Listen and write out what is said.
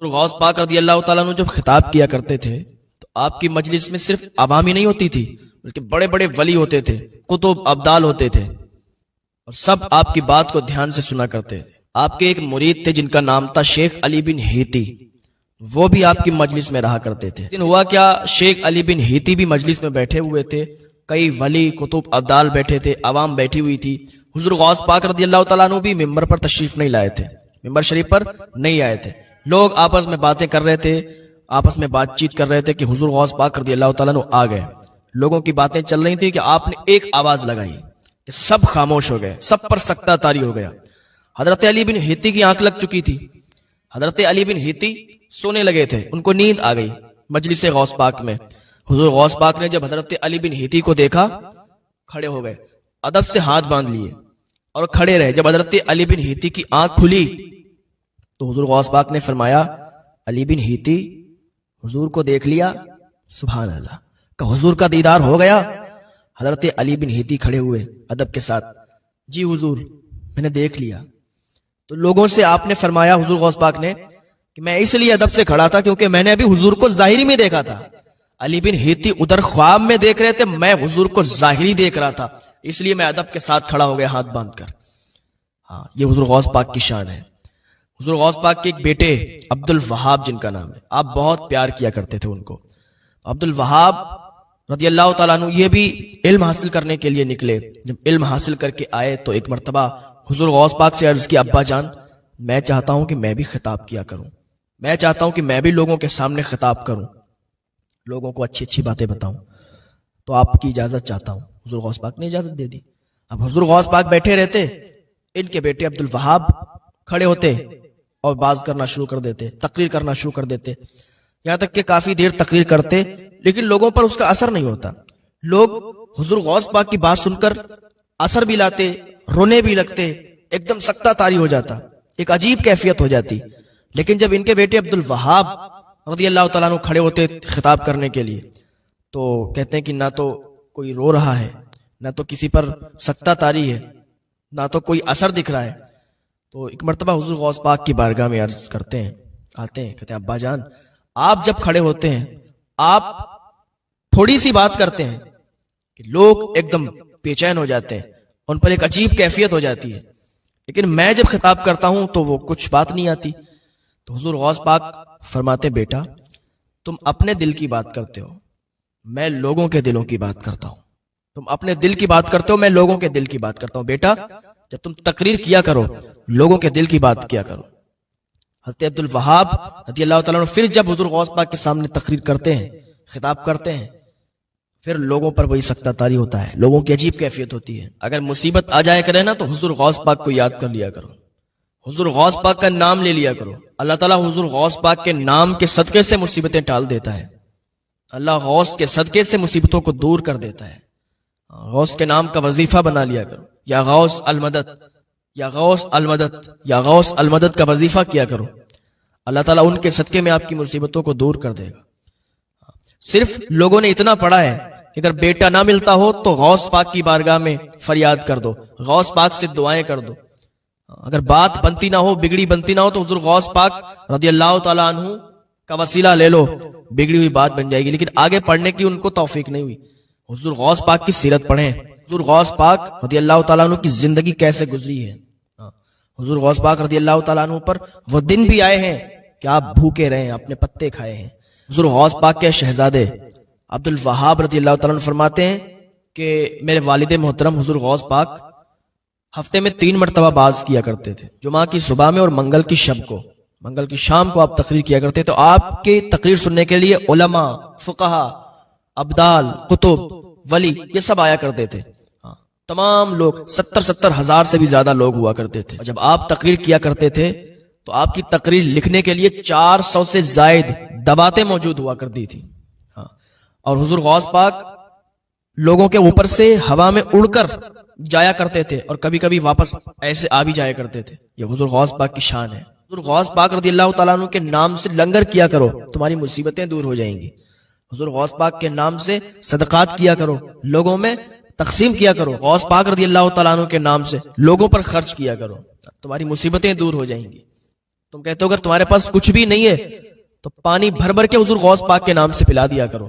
غوث پاک رضی اللہ تعالیٰ عنہ جب خطاب کیا کرتے تھے تو آپ کی مجلس میں صرف عوامی نہیں ہوتی تھی بلکہ بڑے بڑے ولی ہوتے تھے، قطب ابدال ہوتے تھے، اور سب آپ کی بات کو دھیان سے سنا کرتے تھے۔ آپ کے ایک مرید تھے جن کا نام تھا شیخ علی بن ہیتی، وہ بھی آپ کی مجلس میں رہا کرتے تھے۔ لیکن ہوا کیا، شیخ علی بن ہیتی بھی مجلس میں بیٹھے ہوئے تھے، کئی ولی قطب ابدال بیٹھے تھے، عوام بیٹھی ہوئی تھی۔ حضور غوث پاک رضی اللہ تعالیٰ عنہ بھی ممبر پر تشریف نہیں لائے تھے، ممبر شریف پر نہیں آئے تھے۔ لوگ آپس میں باتیں کر رہے تھے، آپس میں بات چیت کر رہے تھے کہ حضور غوث پاک رضی اللہ تعالیٰ عنہ آ گئے۔ لوگوں کی باتیں چل رہی تھی کہ آپ نے ایک آواز لگائی کہ سب خاموش ہو گئے، سب پر سکتہ طاری ہو گیا۔ حضرت علی بن ہیتی کی آنکھ لگ چکی تھی، حضرت علی بن ہیتی سونے لگے تھے، ان کو نیند آ گئی مجلس غوث پاک میں۔ حضور غوث پاک نے جب حضرت علی بن ہیتی کو دیکھا، کھڑے ہو گئے، ادب سے ہاتھ باندھ لیے اور کھڑے رہے۔ جب حضرت علی بن ہیتی کی آنکھ کھلی تو حضور غوث پاک نے فرمایا، علی بن ہیتی حضور کو دیکھ لیا؟ سبحان اللہ، کہ حضور کا دیدار ہو گیا؟ حضرت علی بن ہیتی کھڑے ہوئے ادب کے ساتھ، جی حضور میں نے دیکھ لیا۔ تو لوگوں سے آپ نے فرمایا، حضور غوث پاک نے، کہ میں اس لیے ادب سے کھڑا تھا کیونکہ میں نے ابھی حضور کو ظاہری میں دیکھا تھا۔ علی بن ہیتی ادھر خواب میں دیکھ رہے تھے، میں حضور کو ظاہری دیکھ رہا تھا، اس لیے میں ادب کے ساتھ کھڑا ہو گیا ہاتھ باندھ کر۔ ہاں، یہ حضور غوث پاک کی شان ہے۔ حضور غوث پاک کے ایک بیٹے عبد الوہاب جن کا نام ہے، آپ بہت پیار کیا کرتے تھے ان کو۔ عبد الوہاب رضی اللہ تعالیٰ عنہ یہ بھی علم حاصل کرنے کے لیے نکلے۔ جب علم حاصل کر کے آئے تو ایک مرتبہ حضور غوث پاک سے عرض کی، ابا جان میں چاہتا ہوں کہ میں بھی خطاب کیا کروں، میں چاہتا ہوں کہ میں بھی لوگوں کے سامنے خطاب کروں، لوگوں کو اچھی اچھی باتیں بتاؤں، تو آپ کی اجازت چاہتا ہوں۔ حضور غوث پاک نے اجازت دے دی۔ اب حضور غوث پاک بیٹھے رہتے، ان کے بیٹے عبد الوہاب کھڑے ہوتے اور باز کرنا شروع کر دیتے، تقریر کرنا شروع کر دیتے، یہاں تک کہ کافی دیر تقریر کرتے، لیکن لوگوں پر اس کا اثر نہیں ہوتا۔ لوگ حضور غوث پاک کی بات سن کر اثر بھی لاتے، رونے بھی لگتے، ایک دم سکتہ طاری ہو جاتا، ایک عجیب کیفیت ہو جاتی۔ لیکن جب ان کے بیٹے عبد الوہاب رضی اللہ تعالیٰ عنہ کھڑے ہوتے خطاب کرنے کے لیے تو کہتے ہیں کہ نہ تو کوئی رو رہا ہے، نہ تو کسی پر سکتہ طاری ہے، نہ تو کوئی اثر دکھ رہا ہے۔ تو ایک مرتبہ حضور غوث پاک کی بارگاہ میں عرض کرتے ہیں، آتے ہیں، کہتے ہیں ابا جان آپ جب کھڑے ہوتے ہیں آپ تھوڑی سی بات کرتے ہیں کہ لوگ ایک دم بے چین ہو جاتے ہیں، ان پر ایک عجیب کیفیت ہو جاتی ہے، لیکن میں جب خطاب کرتا ہوں تو وہ کچھ بات نہیں آتی۔ تو حضور غوث پاک فرماتے، بیٹا تم اپنے دل کی بات کرتے ہو، میں لوگوں کے دلوں کی بات کرتا ہوں۔ تم اپنے دل کی بات کرتے ہو، میں لوگوں کے دل کی بات کرتا ہوں۔ بیٹا جب تم تقریر کیا کرو لوگوں کے دل کی بات کیا کرو۔ حضرت عبد الوہاب رضی اللہ تعالیٰ عنہ پھر جب حضور غوث پاک کے سامنے تقریر کرتے ہیں، خطاب کرتے ہیں، پھر لوگوں پر وہی سکتہ طاری ہوتا ہے، لوگوں کی عجیب کیفیت ہوتی ہے۔ اگر مصیبت آ جائے کرے نا تو حضور غوث پاک کو یاد کر لیا کرو، حضور غوث پاک کا نام لے لیا کرو۔ اللہ تعالیٰ حضور غوث پاک کے نام کے صدقے سے مصیبتیں ٹال دیتا ہے، اللہ غوث کے صدقے سے مصیبتوں کو دور کر دیتا ہے۔ غوث کے نام کا وظیفہ بنا لیا کرو، یا غوث المدد، یا غوث المدد، یا غوث المدد کا وظیفہ کیا کرو، اللہ تعالیٰ ان کے صدقے میں آپ کی مصیبتوں کو دور کر دے گا۔ صرف لوگوں نے اتنا پڑھا ہے کہ اگر بیٹا نہ ملتا ہو تو غوث پاک کی بارگاہ میں فریاد کر دو، غوث پاک سے دعائیں کر دو۔ اگر بات بنتی نہ ہو، بگڑی بنتی نہ ہو تو حضور غوث پاک رضی اللہ تعالیٰ عنہ کا وسیلہ لے لو، بگڑی ہوئی بات بن جائے گی۔ لیکن آگے پڑھنے کی ان کو توفیق نہیں ہوئی۔ حضور غوث پاک کی سیرت پڑھیں، حضور غوث پاک رضی اللہ تعالیٰ عنہ کی زندگی کیسے گزری ہے۔ حضور غوث پاک رضی اللہ تعالیٰ عنہ پر وہ دن بھی آئے ہیں کہ آپ بھوکے رہے ہیں، اپنے پتے کھائے ہیں۔ حضور غوث پاک کے شہزادے عبد الوہاب رضی اللہ تعالیٰ عنہ فرماتے ہیں کہ میرے والد محترم حضور غوث پاک ہفتے میں 3 مرتبہ باز کیا کرتے تھے، جمعہ کی صبح میں اور منگل کی شب کو، منگل کی شام کو آپ تقریر کیا کرتے، تو آپ کی تقریر سننے کے لیے علماء، فقہا، ابدال، قطب، ولی یہ سب آیا کرتے تھے۔ تمام لوگ 70 ہزار سے بھی زیادہ لوگ ہوا کرتے تھے۔ اور جب آپ تقریر کیا کرتے تھے تو آپ کی تقریر لکھنے کے لیے 400 سے زائد دواتیں موجود ہوا کرتی تھی۔ اور حضور غوث پاک لوگوں کے اوپر سے ہوا میں اڑ کر جایا کرتے تھے اور کبھی کبھی واپس ایسے آ بھی جایا کرتے تھے۔ یہ حضور غوث پاک کی شان ہے۔ حضور غوث پاک رضی اللہ تعالیٰ عنہ کے نام سے لنگر کیا کرو، تمہاری مصیبتیں دور ہو جائیں گی۔ حضور غوث پاک کے نام سے صدقات کیا کرو، لوگوں میں تقسیم کیا کرو۔ غوث پاک رضی اللہ تعالیٰ عنہ کے نام سے لوگوں پر خرچ کیا کرو، تمہاری مصیبتیں دور ہو جائیں گی۔ تم کہتے ہو اگر تمہارے پاس کچھ بھی نہیں ہے تو پانی بھر بھر کے حضور غوث پاک کے نام سے پلا دیا کرو.